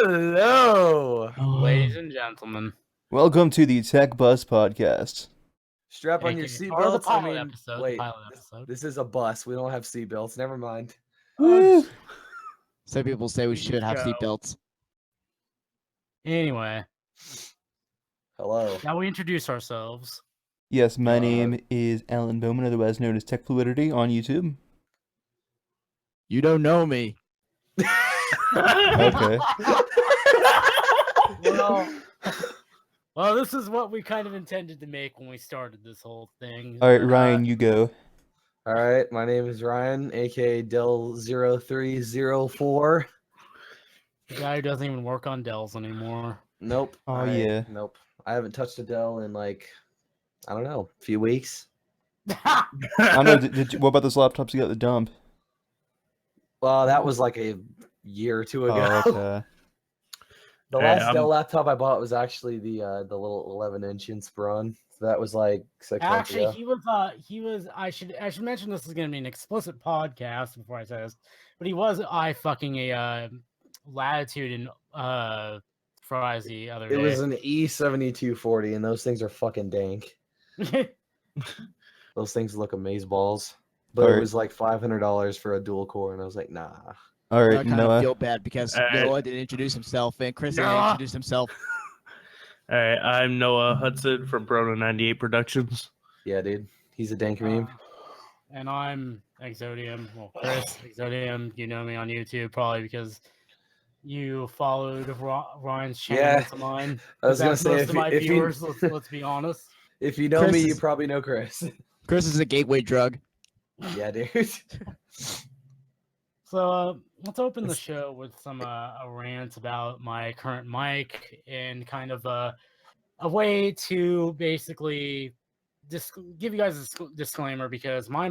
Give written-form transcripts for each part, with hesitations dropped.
Hello, Ladies and gentlemen, Welcome to the TechBus podcast. strap on your or the seatbelts. pilot episode. Wait, the pilot episode. this is a bus. We don't have seatbelts. Never mind. Woo! Some people say we should have Go. seatbelts. Anyway, Hello. now we introduce ourselves. Yes, my name is Alan Bowman, otherwise known as Tech Fluidity on YouTube. You don't know me. Okay. Well, this is what we kind of intended to make when we started this whole thing. All right, Ryan, you go. All right, my name is Ryan, aka Del0304. The guy who doesn't even work on Dells anymore. Nope. Oh, yeah. Nope. I haven't touched a Dell in like, I don't know, a few weeks. I don't know. What about those laptops you got at the dump? Well, that was like a year or two ago. Oh, okay. The last Dell laptop I bought was actually the little 11-inch Inspiron. So that was like 6 months ago. Actually, he was. I should mention this is going to be an explicit podcast before I say this, but he was fucking a Latitude and fries the other day. It was an E7240, and those things are fucking dank. Those things look amazeballs. But it was like $500 for a dual core, and I was like, nah. All I right, kind of Noah. feel bad because Noah didn't introduce himself and Chris didn't Noah. introduce himself. All right, I'm Noah Hudson from Brono 98 Productions. Yeah, dude. He's a dank meme. And I'm Exodium. Well, Chris Exodium. You know me on YouTube probably because you followed Ryan's channel Yeah. to mine. I was going to That's say, most if of my you, viewers. Let's be honest. if you know Chris me, you is- probably know Chris. Chris is a gateway drug. Yeah, dude. So let's open the show with some a rant about my current mic and kind of a way to basically give you guys a disclaimer because my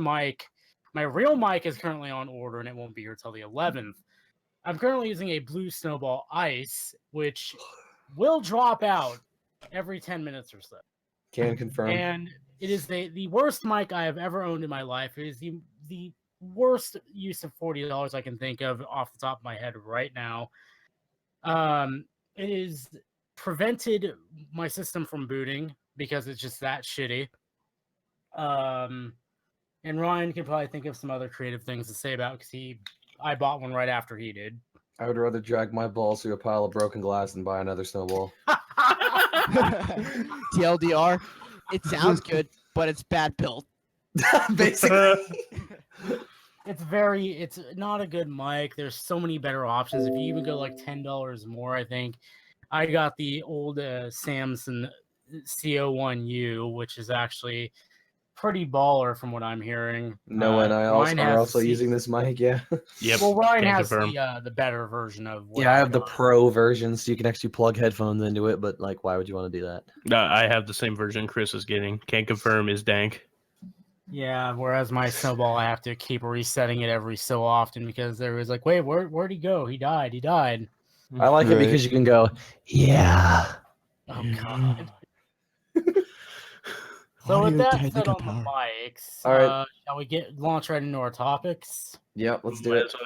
real mic is currently on order and it won't be here till the 11th. I'm currently using a Blue Snowball Ice, which will drop out every 10 minutes or so. Can confirm. And it is the worst mic I have ever owned in my life. It is the worst use of $40 I can think of off the top of my head right now. It is prevented my system from booting because it's just that shitty. And Ryan can probably think of some other creative things to say about because I bought one right after he did. I would rather drag my balls through a pile of broken glass than buy another snowball. TLDR, it sounds good, but it's bad built. Basically. It's not a good mic. There's so many better options. If you even go like $10 more, I think I got the old Samsung CO1U, which is actually pretty baller from what I'm hearing. Noah and I Ryan are has also the- using this mic, yeah. Yep. Well, Ryan can has confirm. the better version of. What Yeah, I have the got. pro version, so you can actually plug headphones into it, but like, why would you want to do that? I have the same version Chris is getting. Can't confirm is dank. Yeah, whereas my Snowball, I have to keep resetting it every so often because there was like, wait, where'd he go? He died. I like it Right. because you can go, yeah. Oh god. So with that said on the mics, All right. shall we launch right into our topics? Yep, let's do it. So,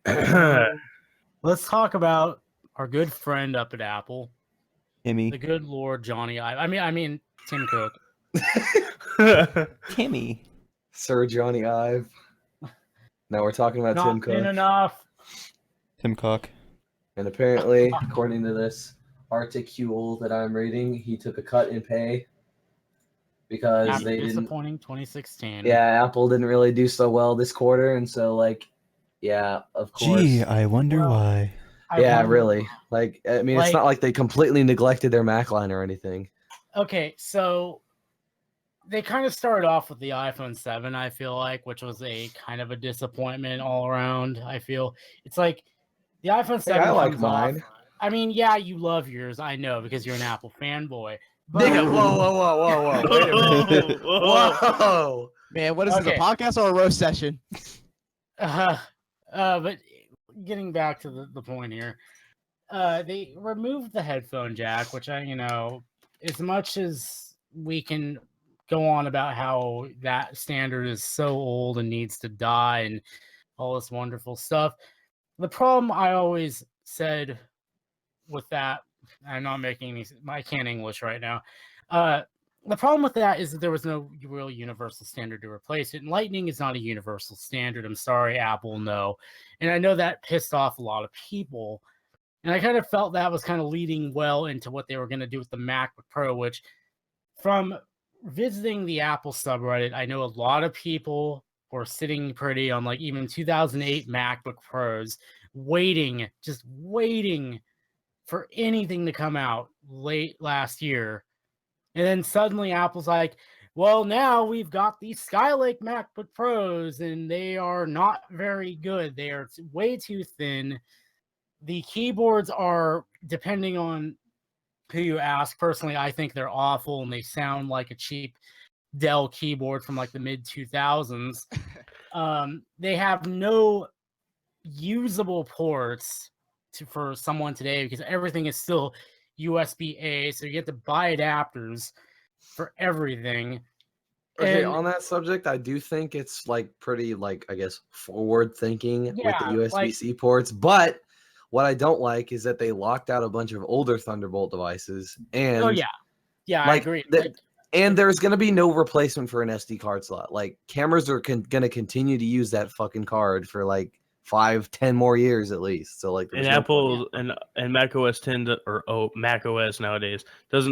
yeah. Let's talk about our good friend up at Apple, the Timmy. good Lord Johnny I mean Tim Cook. Timmy. Sir Johnny Ive. Now we're talking about Tim Not Cook. been enough. Tim Cook. And apparently, according to this articule that I'm reading, he took a cut in pay because After they didn't. disappointing 2016. Yeah, Apple didn't really do so well this quarter, and so like, yeah, of course. Gee, I wonder Well, why. Yeah, wonder- really. Like, I mean, it's Like- not like they completely neglected their Mac line or anything. Okay, so they kind of started off with the iPhone 7, I feel like, which was a kind of a disappointment all around. I feel it's like the iPhone 7. I like comes off- mine. I mean, yeah, you love yours. I know because you're an Apple fanboy. But, Nigga, whoa. Wait a minute. Whoa. Man, what is this, Okay. a podcast or a roast session? But getting back to the point here, they removed the headphone jack, which as much as we can go on about how that standard is so old and needs to die and all this wonderful stuff, the problem I always said with that, I'm not making any, I can't English right now. The problem with that is that there was no real universal standard to replace it. And Lightning is not a universal standard. I'm sorry, Apple, no. And I know that pissed off a lot of people. And I kind of felt that was kind of leading well into what they were going to do with the MacBook Pro, which from visiting the Apple subreddit, I know a lot of people were sitting pretty on like even 2008 MacBook Pros, just waiting for anything to come out late last year. And then suddenly Apple's like, well, now we've got these Skylake MacBook Pros and they are not very good. They are way too thin. The keyboards are, depending on who you ask, personally, I think they're awful and they sound like a cheap Dell keyboard from like the mid 2000s. They have no usable ports for someone today because everything is still USB-A, so you have to buy adapters for everything. Okay, And on that subject, I do think it's like pretty like I guess forward thinking with the Yeah, USB-C ports, but what I don't like is that they locked out a bunch of older Thunderbolt devices and oh yeah, I like agree. and there's going to be no replacement for an SD card slot. Like cameras are going to continue to use that fucking card for like 5-10 more years at least. So like And there's no Apple and Mac OS 10 Mac OS nowadays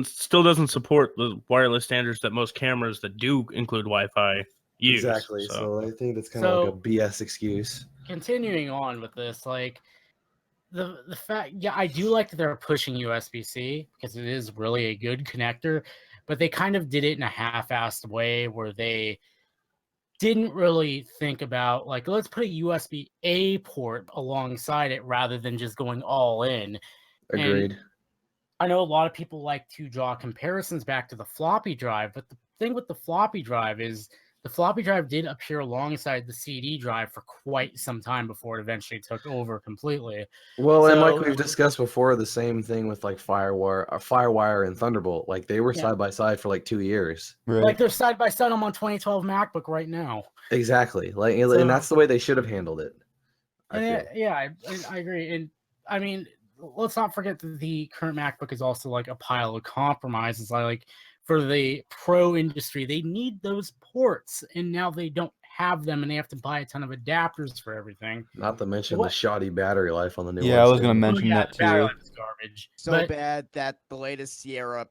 still doesn't support the wireless standards that most cameras that do include Wi-Fi use. exactly. So I think that's kind of like a BS excuse. Continuing on with this, like the fact, yeah, I do like that they're pushing USB-C because it is really a good connector, but they kind of did it in a half-assed way where they didn't really think about like, let's put a USB-A port alongside it rather than just going all in. Agreed. And I know a lot of people like to draw comparisons back to the floppy drive, but the thing with the floppy drive is the floppy drive did appear alongside the CD drive for quite some time before it eventually took over completely. Well, and like So- we've discussed before, the same thing with like Firewire and Thunderbolt. Like they were Yeah. side by side for like 2 years. Right. Like they're side by side. I'm on 2012 MacBook right now. Exactly. Like, So- and that's the way they should have handled it. I And feel. yeah, I agree. And I mean, let's not forget that the current MacBook is also like a pile of compromises. Like for the pro industry, they need those ports, and now they don't have them, and they have to buy a ton of adapters for everything. Not to mention What- the shoddy battery life on the new Yeah, I ones, was gonna too. mention yeah, that the battery too. life is garbage. So But- bad that the latest Sierra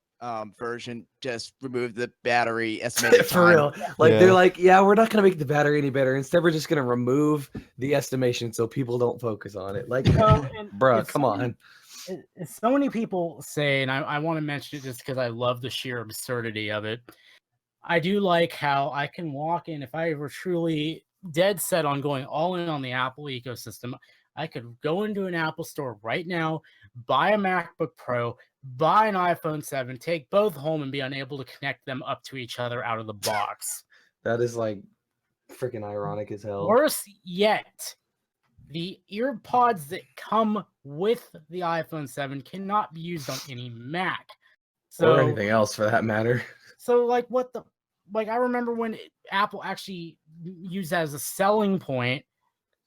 version just removed the battery estimated For time. real. Like Yeah. they're like, yeah, we're not gonna make the battery any better. Instead, we're just gonna remove the estimation so people don't focus on it. Like, and bruh, it's come so on. so many people say, and I want to mention it just because I love the sheer absurdity of it. I do like how I can walk in, if I were truly dead set on going all in on the Apple ecosystem, I could go into an Apple store right now, buy a MacBook Pro, buy an iPhone 7, take both home, and be unable to connect them up to each other out of the box. That is like freaking ironic as hell. Worse yet, the earpods that come with the iPhone 7 cannot be used on any Mac. So or anything else for that matter. So like I remember when Apple actually used that as a selling point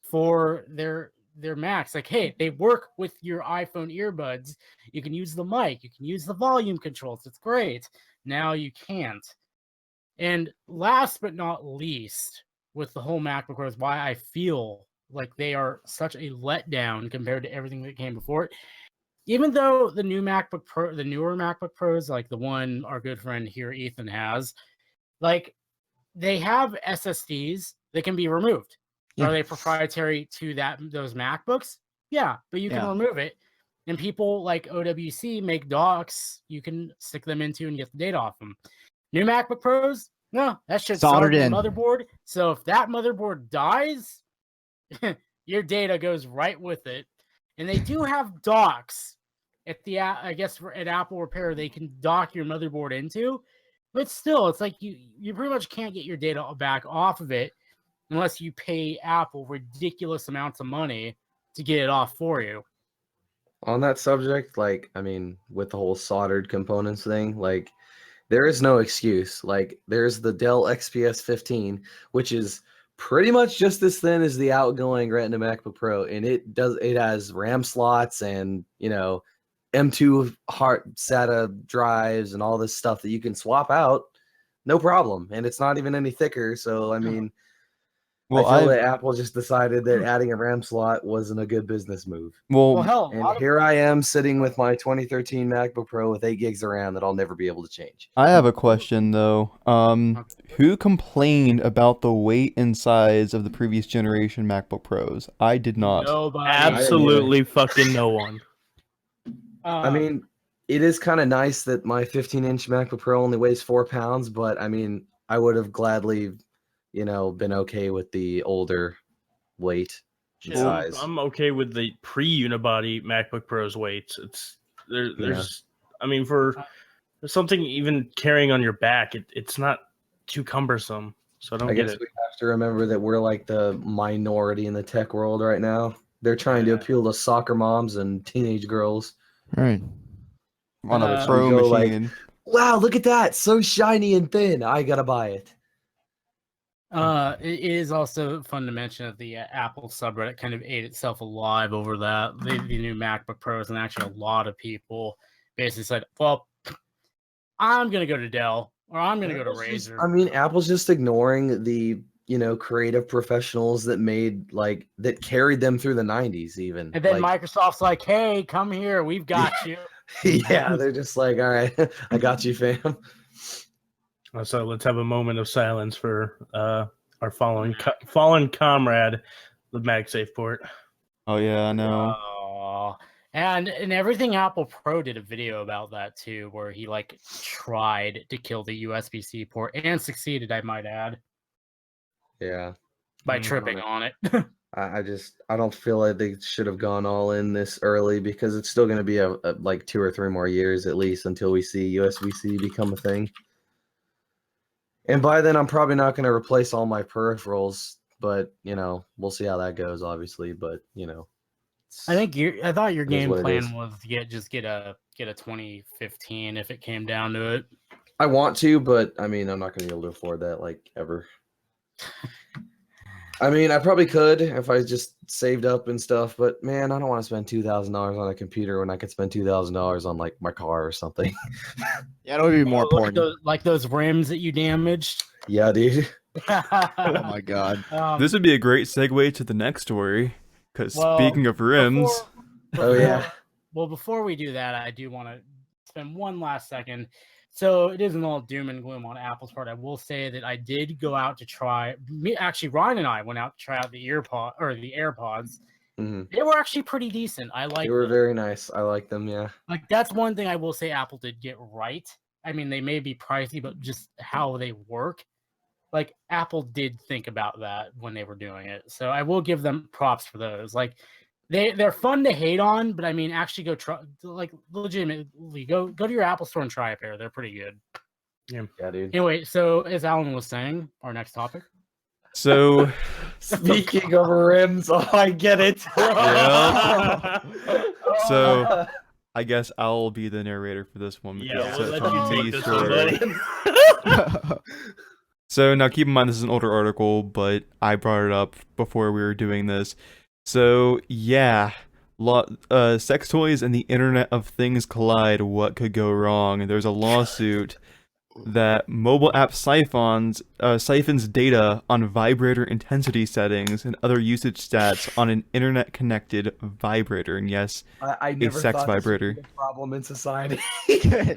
for their Macs. Like, hey, they work with your iPhone earbuds. You can use the mic, you can use the volume controls. It's great. Now you can't. And last but not least, with the whole MacBook Pro is why I feel like they are such a letdown compared to everything that came before it. Even though the newer MacBook Pros, like the one our good friend here, Ethan, has, like they have SSDs that can be removed. Yeah. Are they proprietary to those MacBooks? Yeah, but you can Yeah. remove it. And people like OWC make docks you can stick them into and get the data off them. New MacBook Pros, no, that shit's Soldered soldered to in. the motherboard. So if that motherboard dies, your data goes right with it. And they do have docks at at Apple Repair they can dock your motherboard into, but still, it's like you pretty much can't get your data back off of it unless you pay Apple ridiculous amounts of money to get it off for you. On that subject, like, I mean, with the whole soldered components thing, like, there is no excuse. Like, there's the Dell XPS 15, which is pretty much just as thin as the outgoing Retina MacBook Pro, and it has RAM slots and M2 hard SATA drives and all this stuff that you can swap out, no problem, and it's not even any thicker. So I mean, Well, I feel that Apple just decided that adding a RAM slot wasn't a good business move. Well, hell, a lot And of here I am sitting with my 2013 MacBook Pro with 8 gigs of RAM that I'll never be able to change. I have a question though. Who complained about the weight and size of the previous generation MacBook Pros? I did not. nobody. Absolutely fucking no one. I mean, it is kind of nice that my 15-inch MacBook Pro only weighs 4 pounds, but I mean, I would have gladly, been okay with the older weight and Yeah, size. I'm okay with the pre-unibody MacBook Pro's weights. There's I mean, for something even carrying on your back, it's not too cumbersome. So I don't get guess it. we have to remember that we're like the minority in the tech world right now. They're trying to appeal to soccer moms and teenage girls. Right. On a Uh, Pro We go like, machine. wow, look at that, so shiny and thin. I gotta buy it. It is also fun to mention that the Apple subreddit kind of ate itself alive over that the new MacBook Pros, and actually a lot of people basically said, "Well, I'm gonna go to Dell or I'm gonna go to Razer." I mean, Apple's just ignoring the creative professionals that that carried them through the 90s even. And then Microsoft's like, "Hey, come here, we've got you." Yeah, they're just like, all right, I got you, fam. So let's have a moment of silence for our fallen comrade, the MagSafe port. Oh yeah, I know. And everything Apple Pro did a video about that too, where he tried to kill the USB-C port and succeeded, I might add. Yeah. By tripping on it. I don't feel like they should have gone all in this early, because it's still going to be like 2 or 3 more years at least until we see USB-C become a thing. And by then, I'm probably not going to replace all my peripherals, but we'll see how that goes, obviously. But I thought your game plan is. was to get a 2015 if it came down to it. I want to, but I mean, I'm not going to be able to afford that ever. I mean, I probably could if I just saved up and stuff, but man, I don't want to spend $2,000 on a computer when I could spend $2,000 on my car or something. Yeah, that would be more important. Like those rims that you damaged. Yeah, dude. Oh my god. This would be a great segue to the next story. Because speaking of rims, Before we do that, I do want to spend one last second. So it isn't all doom and gloom on Apple's part. I will say that I did go out to try. Actually, Ryan and I went out to try out the AirPods. Mm-hmm. They were actually pretty decent. They were very nice. I like them. Yeah. That's one thing I will say Apple did get right. I mean, they may be pricey, but just how they work, Apple did think about that when they were doing it. So I will give them props for those. They're fun to hate on, but I mean, actually go try, legitimately go to your Apple store and try a pair. They're pretty good. Yeah, dude. Anyway, so as Alan was saying, our next topic. So speaking of rims, I get it. Yeah. So I guess I'll be the narrator for this one. Yeah, because we'll let you take this one, buddy. So now keep in mind this is an older article, but I brought it up before we were doing this. So yeah, sex toys and the Internet of Things collide. What could go wrong? There's a lawsuit that mobile app siphons data on vibrator intensity settings and other usage stats on an internet-connected vibrator. And yes, I never a sex thought vibrator. this would be a problem in society.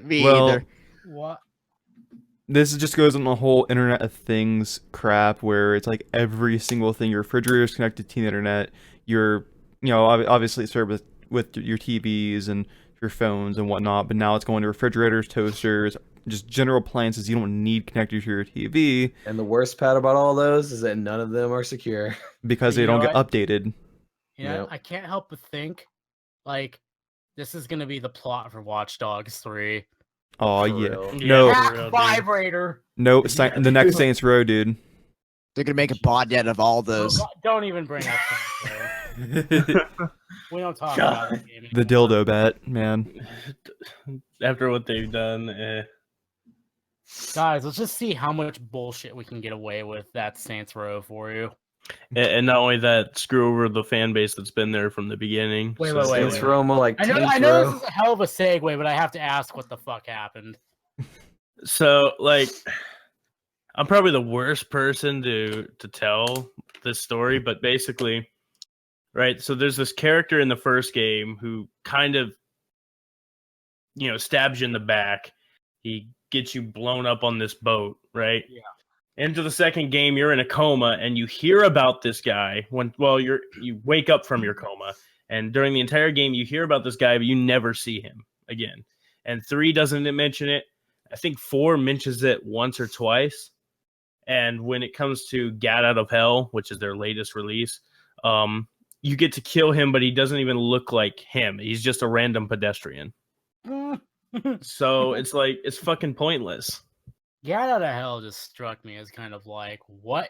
Me either. What? This just goes on the whole Internet of Things crap, where it's like every single thing. Your refrigerator is connected to the internet. Obviously it's served with your TVs and your phones and whatnot, but now it's going to refrigerators, toasters, just general appliances you don't need connected to your TV. And the worst part about all those is that none of them are secure. Because they don't get updated. I can't help but think, this is going to be the plot for Watch Dogs 3. Oh, For yeah. real. No. Hack vibrator. No, the next Saints Row, dude. They're gonna make a botnet of all those. Don't even bring up Saints Row. We don't talk about the game The dildo bat, man. After what they've done, Guys, let's just see how much bullshit we can get away with. That's Saints Row for you. And not only that, screw over the fan base that's been there from the beginning. Wait, So- Saints Row more like I know Taints this Row. is a hell of a segue, but I have to ask what the fuck happened. So, like, I'm probably the worst person to tell this story, but basically, right? So there's this character in the first game who kind of, stabs you in the back. He gets you blown up on this boat, right? Yeah. Into the second game, you're in a coma, and you hear about this guy you wake up from your coma, and during the entire game, you hear about this guy, but you never see him again. And 3 doesn't mention it. I think 4 mentions it once or twice. And when it comes to Gat Out of Hell, which is their latest release, you get to kill him, but he doesn't even look like him. He's just a random pedestrian. So it's like, it's fucking pointless. Get Out of Hell just struck me as kind of like, what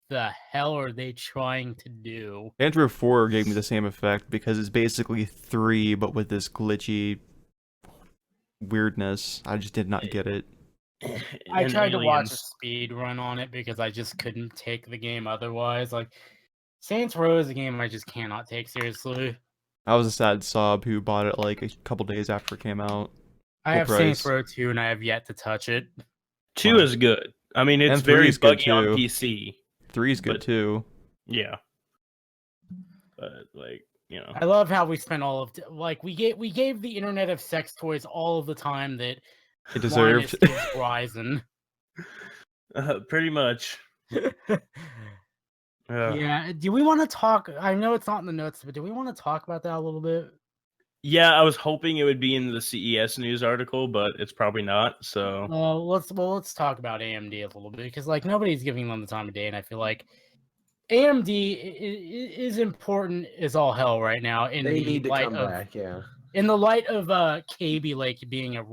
the hell are they trying to do? Saints Row 4 gave me the same effect because it's basically 3, but with this glitchy weirdness. I just did not get it. I And tried to watch a aliens. speed run on it because I just couldn't take the game otherwise. Like, Saints Row is a game I just cannot take seriously. I was a sad sob who bought it like a couple days after it came out. I Full have Saints price. Row 2 and I have yet to touch it. 2 is good. I mean, it's And 3 very is good buggy on too. PC. 3 is good But- too. Yeah. But, like, I love how we spent all of we gave the internet of sex toys all of the time that It deserved. Linus gives Horizon. pretty much. Yeah. Do we want to talk? I know it's not in the notes, but do we want to talk about that a little bit? Yeah, I was hoping it would be in the CES news article, but it's probably not. So Let's talk about AMD a little bit because nobody's giving them the time of day, and I feel like AMD is important as all hell right now. In They the need to light come of back, yeah. in the light of KB Lake being a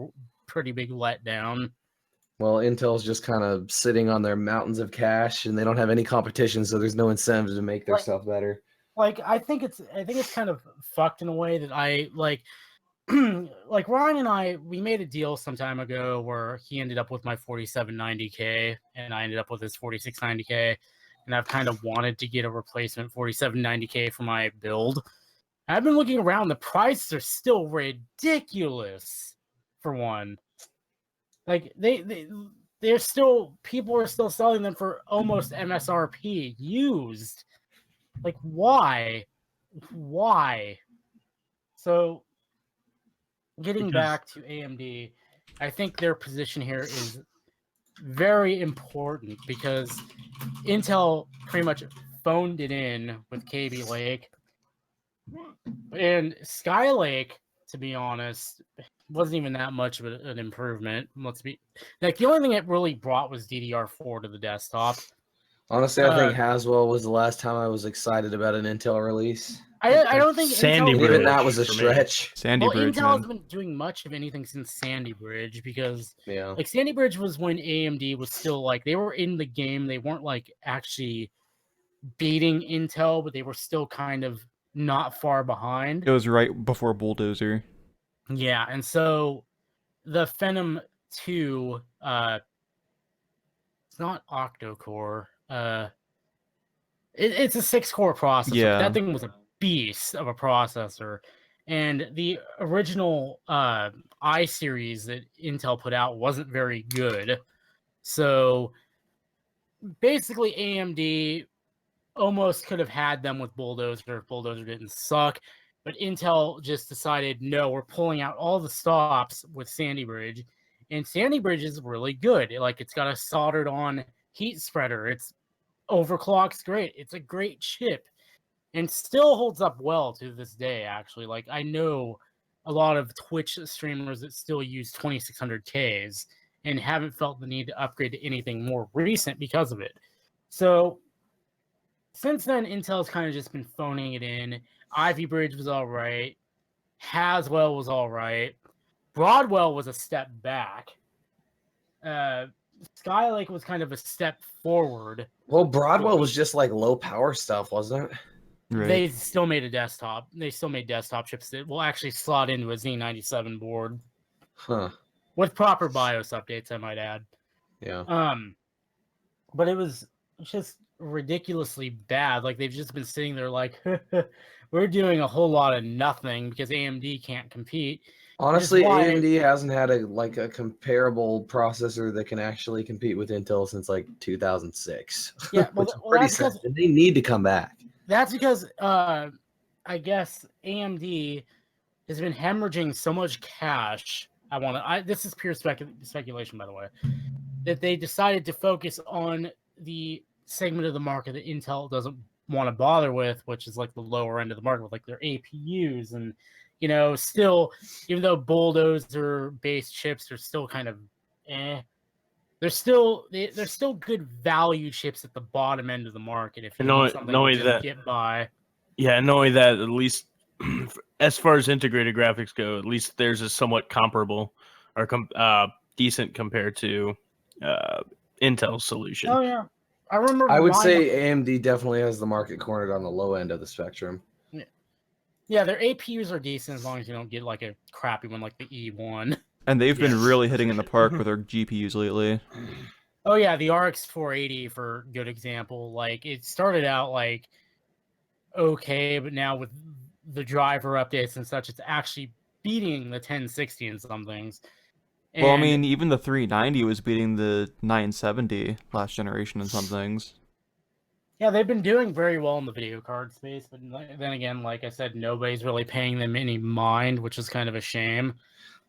pretty big letdown. Well, Intel's just kind of sitting on their mountains of cash, and they don't have any competition, so there's no incentive to make their stuff better. I think it's kind of fucked in a way that I like. Like Ryan and I, we made a deal some time ago where he ended up with my 4790K, and I ended up with his 4690K, and I've kind of wanted to get a replacement 4790K for my build. I've been looking around; the prices are still ridiculous. For one, like they're still people are still selling them for almost MSRP used. Like, why? So, getting back to AMD, I think their position here is very important because Intel pretty much phoned it in with KB Lake. And Skylake, to be honest, wasn't even that much of an improvement. The only thing it really brought was DDR4 to the desktop. Honestly, I think Haswell was the last time I was excited about an Intel release. I don't think Sandy Intel, Bridge. Even that was a for me. stretch. Sandy Bridge, Intel man. hasn't been doing much of anything since Sandy Bridge because Yeah. Sandy Bridge was when AMD was still they were in the game. They weren't actually beating Intel, but they were still kind of not far behind. It was right before Bulldozer. Yeah, and so the Phenom 2, it's not octa-core. It's a 6-core processor. Yeah. That thing was a beast of a processor. And the original i series that Intel put out wasn't very good. So basically AMD almost could have had them with Bulldozer if Bulldozer didn't suck. But Intel just decided, no, we're pulling out all the stops with Sandy Bridge. And Sandy Bridge is really good. It's got a soldered on heat spreader. It's overclocks great. It's a great chip and still holds up well to this day, actually. I know a lot of Twitch streamers that still use 2600Ks and haven't felt the need to upgrade to anything more recent because of it. So since then, Intel's kind of just been phoning it in. Ivy Bridge was all right. Haswell was all right. Broadwell was a step back. Skylake was kind of a step forward. Well, Broadwell was just low power stuff, wasn't it? Right. They still made a desktop. They still made desktop chips that will actually slot into a Z97 board Huh. with proper BIOS updates, I might add. Yeah. But it was just ridiculously bad. Like they've just been sitting there like, we're doing a whole lot of nothing because AMD can't compete. Honestly, why- AMD hasn't had a comparable processor that can actually compete with Intel since like 2006. Yeah, well, which is well, pretty that's sad. because- And they need to come back. That's because I guess AMD has been hemorrhaging so much cash. This is pure speculation, by the way, that they decided to focus on the segment of the market that Intel doesn't want to bother with, which is like the lower end of the market with like their APUs. And, still, even though bulldozer-based chips are still kind of they're still good value chips at the bottom end of the market if you need something to just get by. Yeah, and not only that, at least as far as integrated graphics go, at least theirs is somewhat comparable or decent compared to Intel's solution. Oh yeah, I remember. I would say AMD definitely has the market cornered on the low end of the spectrum. Yeah, their APUs are decent as long as you don't get like a crappy one like the E1. And they've been really hitting in the park with their GPUs lately. Oh yeah, the RX 480 for good example. Like it started out like okay, but now with the driver updates and such, it's actually beating the 1060 in some things. Well, I mean, even the 390 was beating the 970 last generation in some things. Yeah, they've been doing very well in the video card space, but then again, like I said, nobody's really paying them any mind, which is kind of a shame.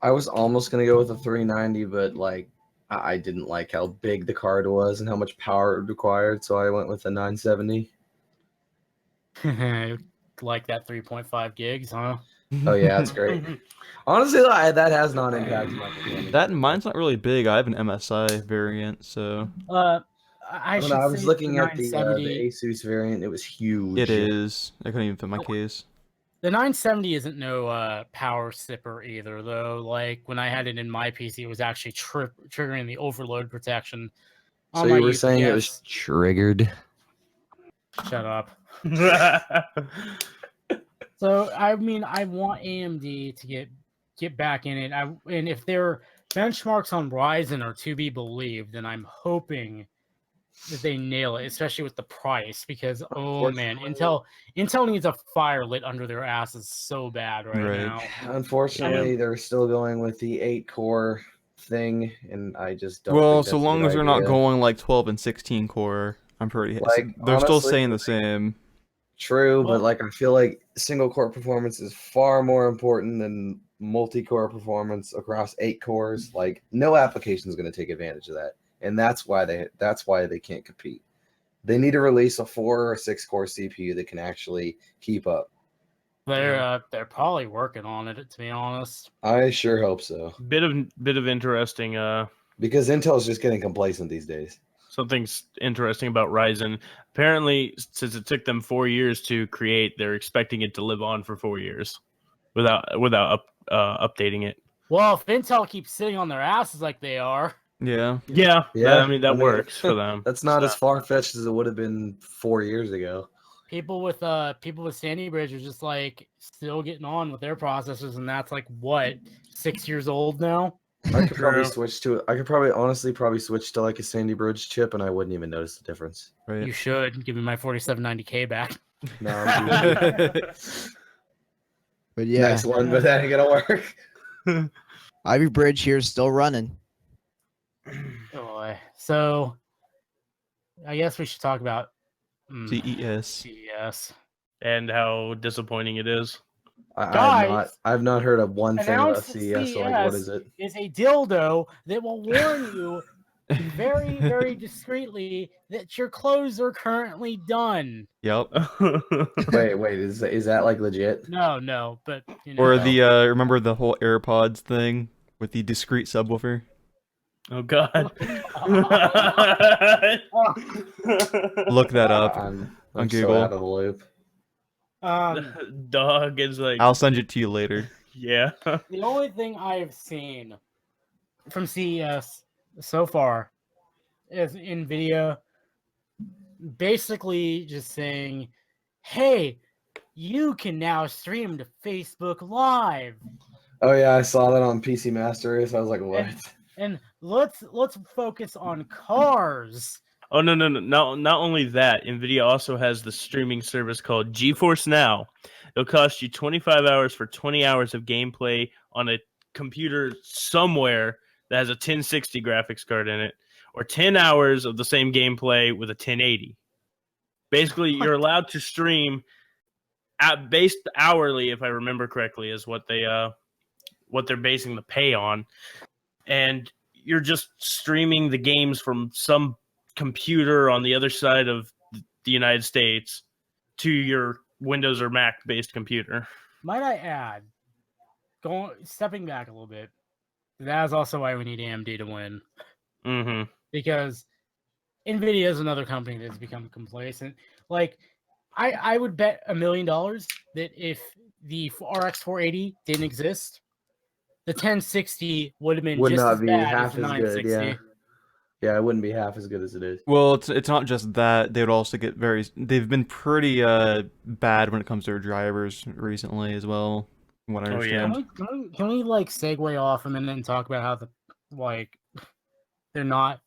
I was almost going to go with a 390, but like I didn't like how big the card was and how much power it required, so I went with the 970. Like that 3.5 gigs, huh? Oh yeah, that's great. Honestly, that has not impacted my performance. That mine's not really big. I have an MSI variant, so I was looking at the Asus variant. It was huge. it is. I couldn't even fit my case. The 970 isn't no power sipper either, though. Like when I had it in my PC, it was actually triggering the overload protection. So you were saying it was triggered? Shut up. So I mean, I want AMD to get back in it. And if their benchmarks on Ryzen are to be believed, then I'm hoping that they nail it, especially with the price. Because oh man, Intel needs a fire lit under their asses so bad right now. Unfortunately, they're still going with the 8-core thing, and I just don't. Well, think so that's a long good as they're idea. not going like 12 and 16 core, I'm pretty. Like, they're still honestly, saying the same. True, but like I feel like single core performance is far more important than multi-core performance across 8 cores. Like no application is going to take advantage of that, and that's why they can't compete. They need to release a 4 or 6 core CPU that can actually keep up. They're probably working on it, to be honest. I sure hope so. Bit of interesting. Because Intel's just getting complacent these days. Something's interesting about Ryzen. Apparently, since it took them 4 years to create, they're expecting it to live on for 4 years without updating it. Well, if Intel keeps sitting on their asses like they are. Yeah. That works for them. That's not as far-fetched as it would have been 4 years ago. People with Sandy Bridge are just like still getting on with their processors, and that's like what 6 years old now. I could probably switch to it. I could probably switch to like a Sandy Bridge chip, and I wouldn't even notice the difference. Right. You should give me my 4790K back. No, I'm But yeah, next one, but that ain't gonna work. Ivy Bridge here is still running. Oh, so I guess we should talk about CES. CES And how disappointing it is. I've not heard of one thing about announced CES. So like, what is it? Is a dildo that will warn you very, very discreetly that your clothes are currently done. Yep. Wait, is that like legit? No, but Or the remember the whole AirPods thing with the discrete subwoofer? Oh God. Look that up I'm on so Google. out of the loop. Dog is like. I'll send it to you later. Yeah. The only thing I have seen from CES so far is NVIDIA basically just saying, hey, you can now stream to Facebook Live. Oh yeah, I saw that on PC Master Race. I was like, what? And let's focus on cars. Oh no. Not only that, Nvidia also has the streaming service called GeForce Now. It'll cost you 25 hours for 20 hours of gameplay on a computer somewhere that has a 1060 graphics card in it, or 10 hours of the same gameplay with a 1080. Basically, you're allowed to stream at based hourly, if I remember correctly, is what they're basing the pay on, and you're just streaming the games from some computer on the other side of the United States to your Windows or Mac based computer. Might I add, stepping back a little bit, that is also why we need AMD to win. Mm-hmm. Because Nvidia is another company that's become complacent. Like, I would bet $1 million that if the RX 480 didn't exist, the 1060 would have been Would just not as be bad as half the as good. 960. Yeah, it wouldn't be half as good as it is. Well, it's not just that. They would also get they've been pretty bad when it comes to their drivers recently as well, from what I Oh, yeah. understand. Can we like segue off a minute and talk about how they're not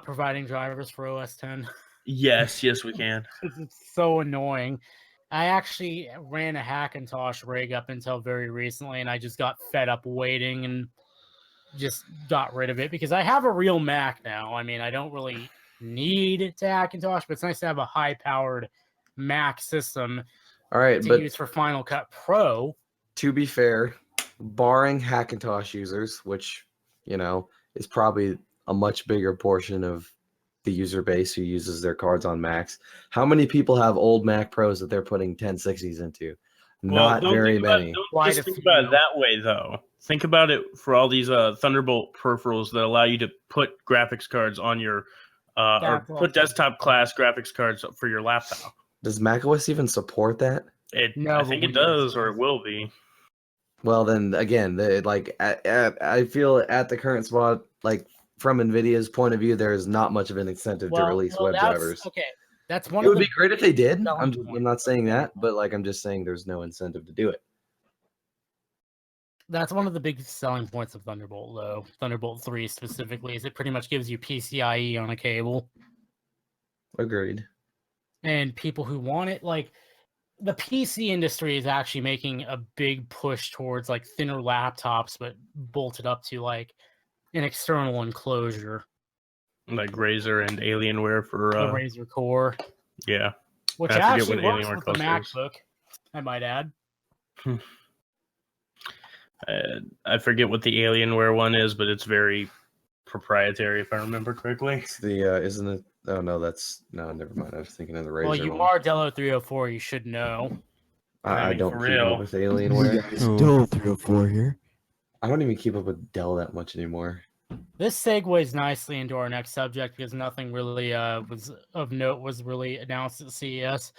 providing drivers for OS 10? Yes, we can. It's so annoying. I actually ran a Hackintosh rig up until very recently, and I just got fed up waiting and just got rid of it because I have a real Mac now. I mean, I don't really need to Hackintosh, but it's nice to have a high-powered Mac system All right, to but use for Final Cut Pro. to be fair, barring Hackintosh users, which, is probably a much bigger portion of the user base who uses their cards on Macs, how many people have old Mac Pros that they're putting 1060s into? Not very many. Quite Just a think about it few. that way, though. Think about it for all these Thunderbolt peripherals that allow you to put graphics cards on your, or That's put desktop class graphics cards for your laptop. Does macOS even support that? No, I but think it Windows does, or does. it will be. Well, then again, I feel at the current spot, like from NVIDIA's point of view, there is not much of an incentive to release web drivers. Okay, that's one It of would the be great if they did. selling I'm not saying that, but I'm just saying there's no incentive to do it. That's one of the big selling points of Thunderbolt, though. Thunderbolt 3 specifically, is it pretty much gives you PCIe on a cable. Agreed. And people who want it, like, the PC industry is actually making a big push towards, like, thinner laptops, but bolted up to, like, an external enclosure. Like Razer and Alienware for, The Razer Core. yeah. Which I forget actually what works Alienware with the costs. MacBook, I might add. I forget what the Alienware one is, but it's very proprietary, if I remember correctly. It's the isn't it? Oh no, never mind. I was thinking of the Razer Well, you one. are Dello 304, you should know. I mean, don't for keep real. up with Alienware. Ooh. Still 304 here. I don't even keep up with Dell that much anymore. This segues nicely into our next subject because nothing really was of note was really announced at CES.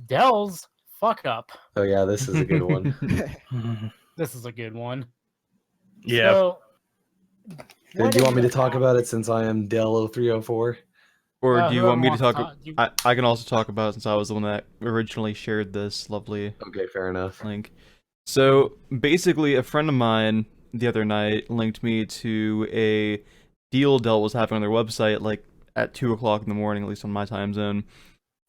Dell's fuck up. Oh yeah, this is a good one. This is a good one. Yeah. So, Do you want me to talk about it since I am Dell 0304? Or do you want me to whoever talk? wants to talk- I can also talk about it since I was the one that originally shared this lovely Okay, fair enough. link. So basically, a friend of mine the other night linked me to a deal Dell was having on their website, like at 2 o'clock in the morning, at least on my time zone,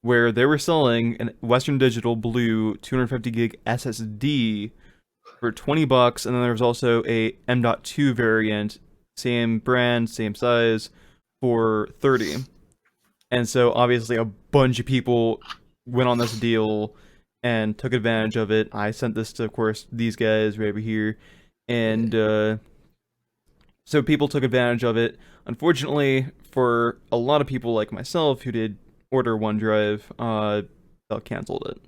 where they were selling an Western Digital Blue 250 gig SSD for $20, and then there was also a M.2 variant, same brand, same size, for $30. And so obviously a bunch of people went on this deal and took advantage of it. I sent this to, of course, these guys right over here. And so people took advantage of it. Unfortunately, for a lot of people like myself who did order OneDrive, they'll canceled it.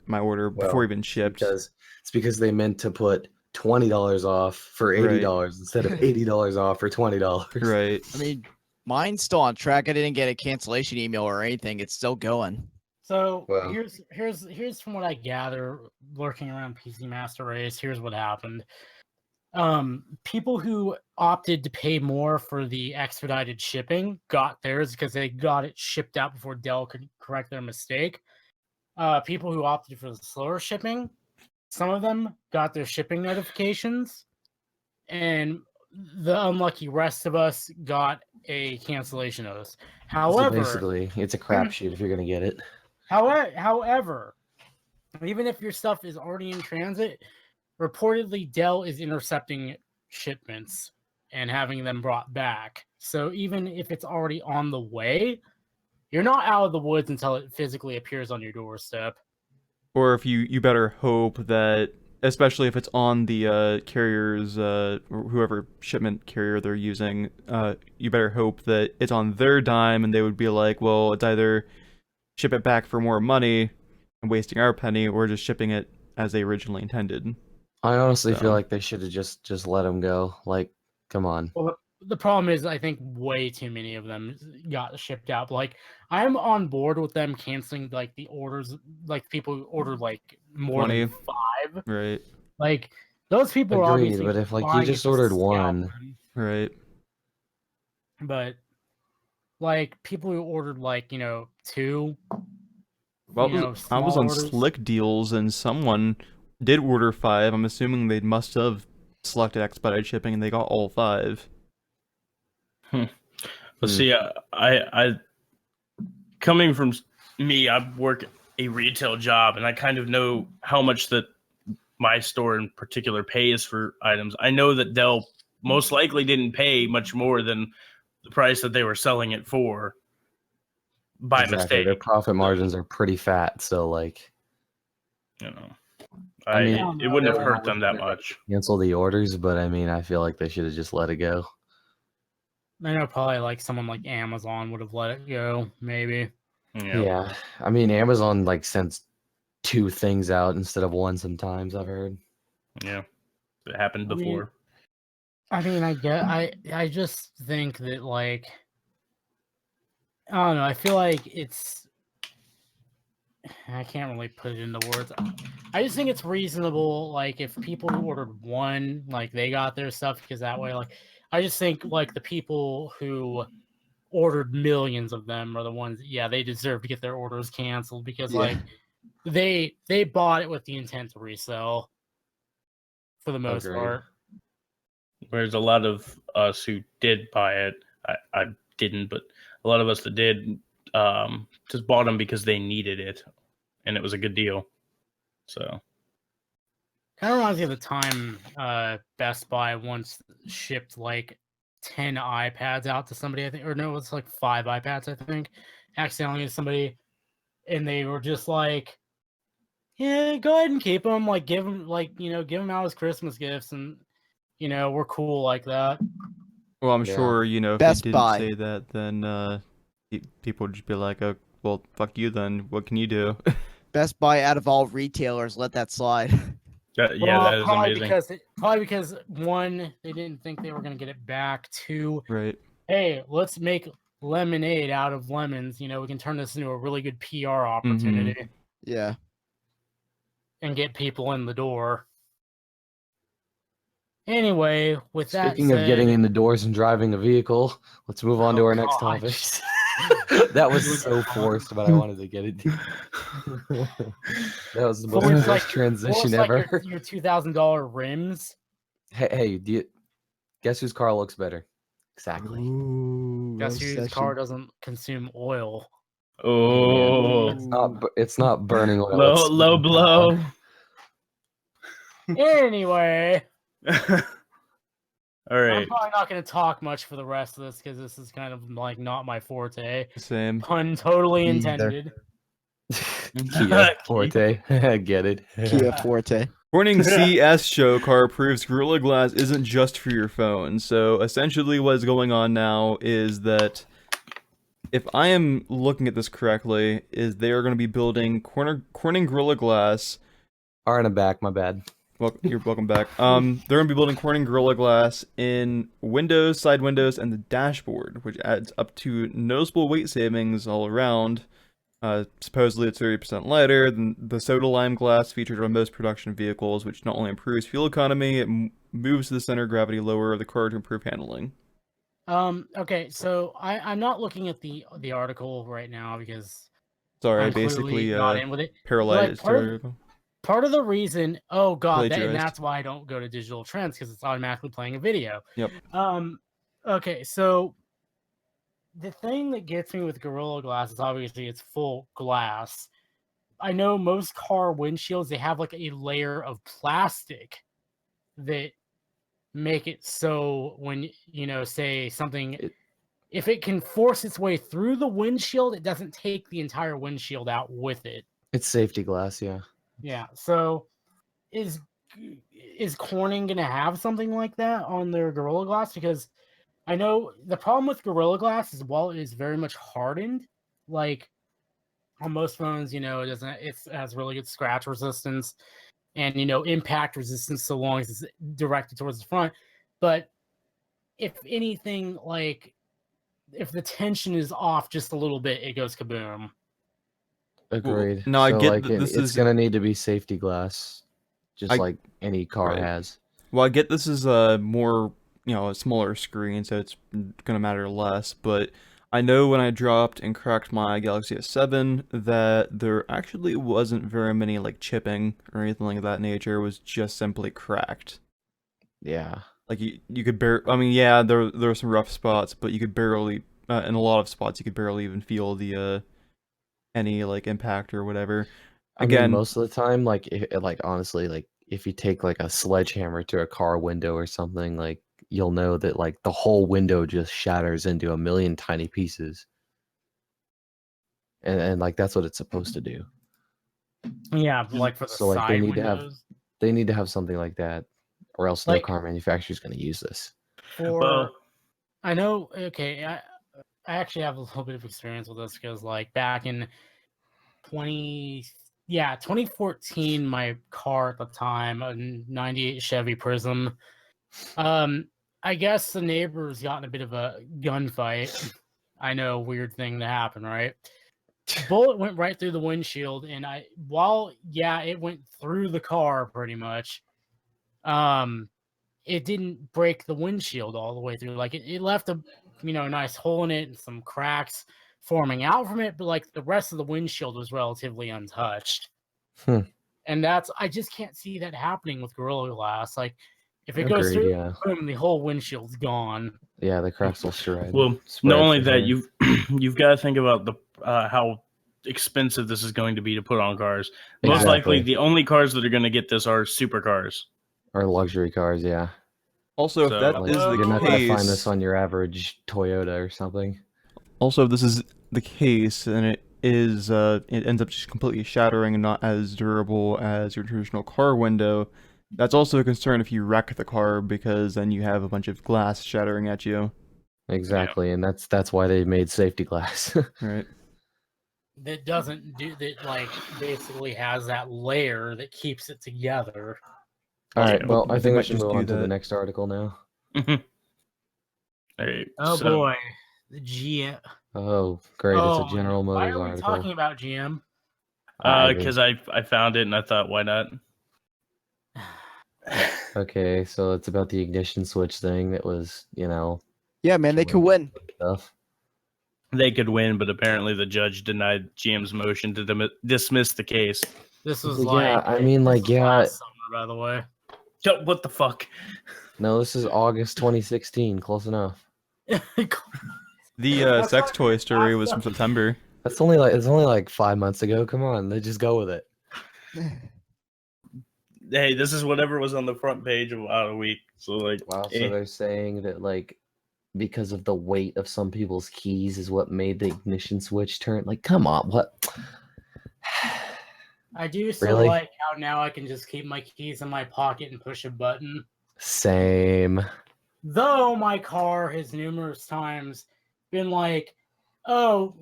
My order before even shipped. It's because they meant to put $20 off for $80 instead of $80 off for $20. Right. I mean, mine's still on track. I didn't get a cancellation email or anything. It's still going. So Well. here's from what I gather, lurking around PC Master Race. Here's what happened. People who opted to pay more for the expedited shipping got theirs because they got it shipped out before Dell could correct their mistake. People who opted for the slower shipping, some of them got their shipping notifications, and the unlucky rest of us got a cancellation notice. So However, basically, it's a crapshoot if you're gonna get it. however, even if your stuff is already in transit, reportedly Dell is intercepting shipments and having them brought back. So even if it's already on the way, you're not out of the woods until it physically appears on your doorstep. Or if you better hope that, especially if it's on the carrier's or whoever shipment carrier they're using, you better hope that it's on their dime, and they would be like, well, it's either ship it back for more money and wasting our penny, or just shipping it as they originally intended. I honestly feel So- like they should have just let him go. Like, come on. Well, the problem is, I think way too many of them got shipped out. Like, I'm on board with them canceling like the orders, like people who ordered like more 20. than 5. Right, Like, those people are Agreed, obviously but if like you buying just it to ordered scalp one, them. right. But like people who ordered like 2, Well, you know, I small was on orders. Slick Deals, and someone did order 5. I'm assuming they must have selected expedited shipping, and they got all 5. But see, I coming from me, I work a retail job, and I kind of know how much that my store in particular pays for items. I know that Dell most likely didn't pay much more than the price that they were selling it for by exactly, their mistake. profit margins are pretty fat. So like, You know, I mean, it wouldn't have hurt them that much. cancel the orders, but I mean, I feel like they should have just let it go. I know probably like someone like Amazon would have let it go, maybe. Yeah, I mean, Amazon like sends 2 things out instead of 1 sometimes. I've heard. Yeah, it happened I mean, before. I just think that like I don't know. I feel like I can't really put it into words. I just think it's reasonable, like if people who ordered 1, like they got their stuff, because that way, like I just think like the people who ordered millions of them are the ones, yeah, they deserve to get their orders canceled because Yeah. like they bought it with the intent to resell for the most Agreed. part. Whereas a lot of us who did buy it, I didn't, but a lot of us that did just bought them because they needed it, and it was a good deal. So Kind of reminds me of the time Best Buy once shipped like 10 iPads out to somebody, I think, or no, it was like 5 iPads, I think, accidentally to somebody, and they were just like, "Yeah, go ahead and keep them. Like, give them, like, give them out as Christmas gifts, and we're cool like that." Well, I'm Yeah. sure, if Best they didn't Buy. say that, then people would just be like, oh, well, fuck you then. What can you do? Best Buy out of all retailers let that slide. yeah, Well, that is probably amazing. because 1, they didn't think they were gonna get it back. 2, Right. hey, let's make lemonade out of lemons. We can turn this into a really good PR opportunity Yeah. and get people in the door. Anyway, with that Speaking of getting said, in the doors and driving a vehicle, let's move on to Oh, our next God. topic. That was so forced, but I wanted to get it. That was the most For it's forced like transition like ever. your $2,000 rims. Hey, guess whose car looks better? Exactly. Ooh, Guess whose Obsession. car doesn't consume oil? Oh, It's not burning oil. low it's low spitting blow. Anyway, All I'm right. probably not going to talk much for the rest of this because this is kind of like not my forte. same. Pun totally Me either. intended. Kia Forte. Get it? Kia Forte. Corning CS show car proves Gorilla Glass isn't just for your phone. So essentially what is going on now is that, if I am looking at this correctly, is they are going to be building Corning Gorilla Glass. Are in the back, my bad. Well, you're welcome back. They're going to be building Corning Gorilla Glass in windows, side windows, and the dashboard, which adds up to noticeable weight savings all around. Supposedly it's 30% lighter than the soda lime glass featured on most production vehicles, which not only improves fuel economy, it moves the center of gravity lower of the car to improve handling. Okay, so I'm not looking at the article right now because Sorry, I I'm clearly basically not in with it. paralyzed part of- article. part of the reason, oh god, and Plagiarized. that's why I don't go to Digital Trends, because it's automatically playing a video. Yep. Okay, so the thing that gets me with Gorilla Glass is obviously it's full glass. I know most car windshields, they have like a layer of plastic that make it so when, say something, if it can force its way through the windshield, it doesn't take the entire windshield out with it. It's safety glass, yeah. Yeah. So is Corning going to have something like that on their Gorilla Glass? Because I know the problem with Gorilla Glass is while it is very much hardened, like on most phones, it has really good scratch resistance and impact resistance so long as it's directed towards the front. But if anything, like if the tension is off just a little bit, it goes kaboom. Agreed. no, I get like, that this it's is- gonna need to be safety glass, just I- like any car Right. has. Well, I get this is a more, a smaller screen, so it's gonna matter less. But I know when I dropped and cracked my Galaxy S7 that there actually wasn't very many like chipping or anything like that nature. It was just simply cracked. Yeah. Like you could I mean, yeah, there were some rough spots, but you could barely, in a lot of spots, you could barely even feel the any like impact or whatever. I mean, Again, most of the time, like, honestly, like, if you take like a sledgehammer to a car window or something, like, you'll know that like the whole window just shatters into a million tiny pieces, and like that's what it's supposed to do. Yeah, but like for the So, like, side windows. They need to have something like that, or else no Like- car manufacturer is going to use this. For I know, okay, I actually have a little bit of experience with this because like back in 2014, my car at the time, a 98 Chevy Prism, I guess the neighbors got in a bit of a gunfight. I know, weird thing to happen, right? Bullet went right through the windshield, and it went through the car pretty much. It didn't break the windshield all the way through. Like it left a nice hole in it and some cracks forming out from it, but like the rest of the windshield was relatively untouched. And I just can't see that happening with Gorilla Glass. Like if it goes Agreed, through, yeah. boom, the whole windshield's gone. Yeah, the cracks will shred. Well, spread not only for that, sure. you've got to think about the how expensive this is going to be to put on cars. Most Exactly. likely, the only cars that are going to get this are supercars. Or luxury cars, yeah. also, So, if that Like, is you're the not going to find case, this on your average Toyota or something. also if this is the case, and it ends up just completely shattering and not as durable as your traditional car window. That's also a concern if you wreck the car, because then you have a bunch of glass shattering at you. Exactly, and that's why they made safety glass. Right. That doesn't do that. Like basically has that layer that keeps it together. All right, Yeah, well, I they think we might should just move do on to the that. next article now. Alright, Oh so- boy, the GM. Oh, great! It's a General Why Motors are we article. talking about GM? Because I found it and I thought, why not? Okay, so it's about the ignition switch thing that was, Yeah, man, they could win. stuff. They could win, but apparently the judge denied GM's motion to dismiss the case. This was Yeah, like I mean, this like, was yeah. last summer, by the way. Yo, what the fuck? No, this is August 2016. Close enough. The That's sex not toy good. story was from September. It's only like 5 months ago. Come on, they just go with it. Hey, this is whatever was on the front page of Out a Week. So like, Wow, so they're saying that like because of the weight of some people's keys is what made the ignition switch turn. Like, come on, what? I do still Really? like how now I can just keep my keys in my pocket and push a button. Same. Though my car has numerous times been like, oh,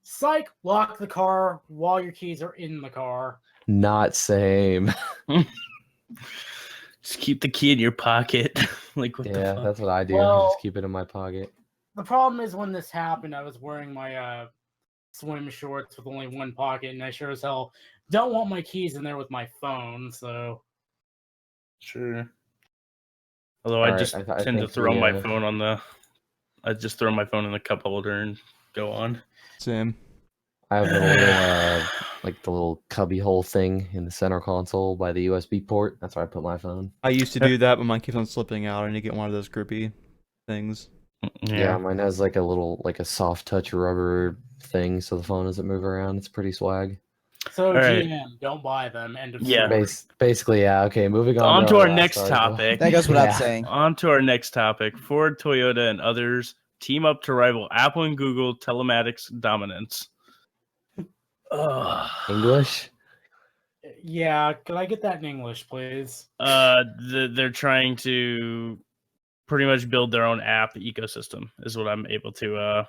psych, lock the car while your keys are in the car. Not same. just keep the key in your pocket. Like, what the Yeah, fuck? that's what I do. I Well- just keep it in my pocket. The problem is when this happened, I was wearing my swim shorts with only one pocket, and I sure as hell don't want my keys in there with my phone, so... Sure. Although I Alright, just I tend to think throw we, my phone on the. I just throw my phone in the cup holder and go on. Same. I have the little like the little cubby hole thing in the center console by the USB port. That's where I put my phone. I used to do that, but mine keeps on slipping out. I need to get one of those grippy things. Yeah, mine has like a little like a soft touch rubber thing so the phone doesn't move around. It's pretty swag. So All right. GM, don't buy them. End of Yeah. story. Basically, yeah. Okay, moving on. On to our last next article. topic. That goes without Yeah. saying. On to our next topic. Ford, Toyota, and others team up to rival Apple and Google telematics dominance. Ugh. English. Yeah, can I get that in English, please? They're trying to pretty much build their own app ecosystem, is what I'm able to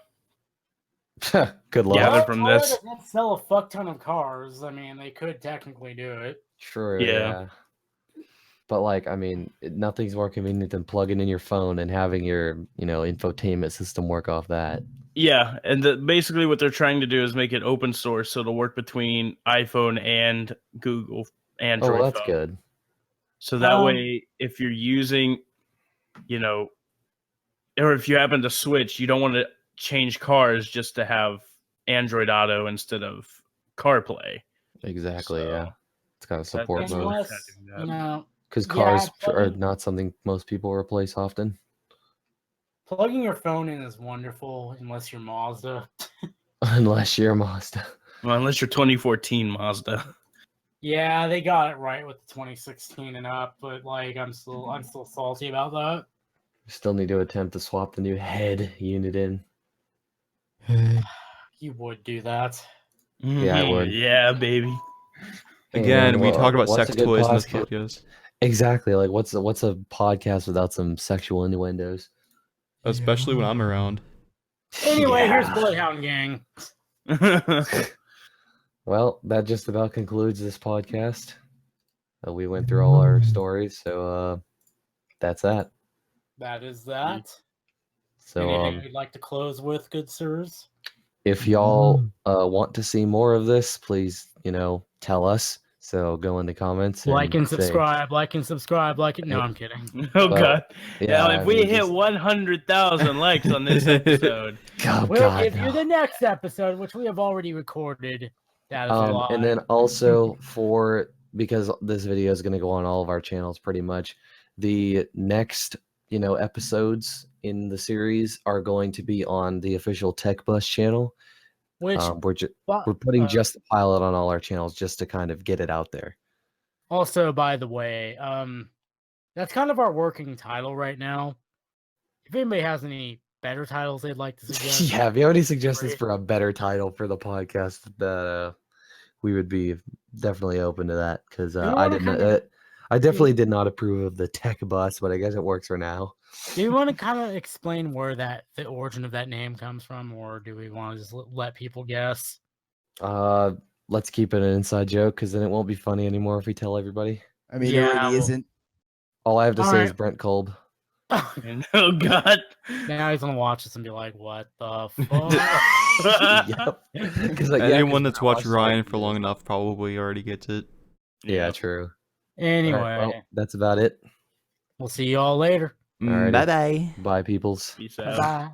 Good luck. gather Well, from Toyota this. doesn't sell a fuck ton of cars. I mean, they could technically do it. True. Yeah. Yeah. But like, I mean, nothing's more convenient than plugging in your phone and having your, infotainment system work off that. Yeah, and basically what they're trying to do is make it open source, so it'll work between iPhone and Google Android Oh, well, that's phone. good. So that way, if you're using, or if you happen to switch, you don't want to change cars just to have Android Auto instead of CarPlay. Exactly. So, Yeah. It's got to support that's both. what Unless, they're doing that. Because yeah, cars are plugging- not something most people replace often. Plugging your phone in is wonderful, unless you're Mazda. Unless you're Mazda. Well, unless you're 2014 Mazda. Yeah, they got it right with the 2016 and up, but like I'm still salty about that. Still need to attempt to swap the new head unit in. You would do that. Yeah, I would. Yeah, baby. Hey, Again, man, we talk about what's sex a good toys in this podcast? podcast. Exactly. Like, what's a podcast without some sexual innuendos? Especially when I'm around. Anyway, here's Yeah. Bloodhound Gang. Well, that just about concludes this podcast. We went through all our stories, so that's that. That is that. So Anything you'd like to close with, good sirs? if y'all want to see more of this, please, tell us. So go in the comments. Like and say- subscribe. Like and subscribe. Like it. No, I'm kidding. Oh Well, god. yeah, Now, if I we mean, hit just- 100,000 likes on this episode, Oh, We'll God, give you no. the next episode, which we have already recorded. That is a lie. And then also because this video is going to go on all of our channels pretty much, the next episodes in the series are going to be on the official TechBus channel. which We're putting just the pilot on all our channels just to kind of get it out there. also, by the way, that's kind of our working title right now. If anybody has any better titles they'd like to suggest, Yeah, if you have any suggestions Great. for a better title for the podcast, that we would be definitely open to that, because You I wanna didn't. kinda- I definitely did not approve of the tech bus, but I guess it works for now. do you want to kind of explain where the origin of that name comes from, or do we want to just let people guess? Let's keep it an inside joke, because then it won't be funny anymore if we tell everybody. I mean, Yeah, it really well- isn't. All I have to All say is right. Brent Kolb. and, oh god. Now he's gonna watch this and be like, "What the fuck?" Yep. Because Anyone that's watched Ryan for long enough probably already gets it. Yeah, true. Anyway, All right, well, that's about it. we'll see you all later. Alrighty. Bye bye. Bye, peoples. Peace out. Bye.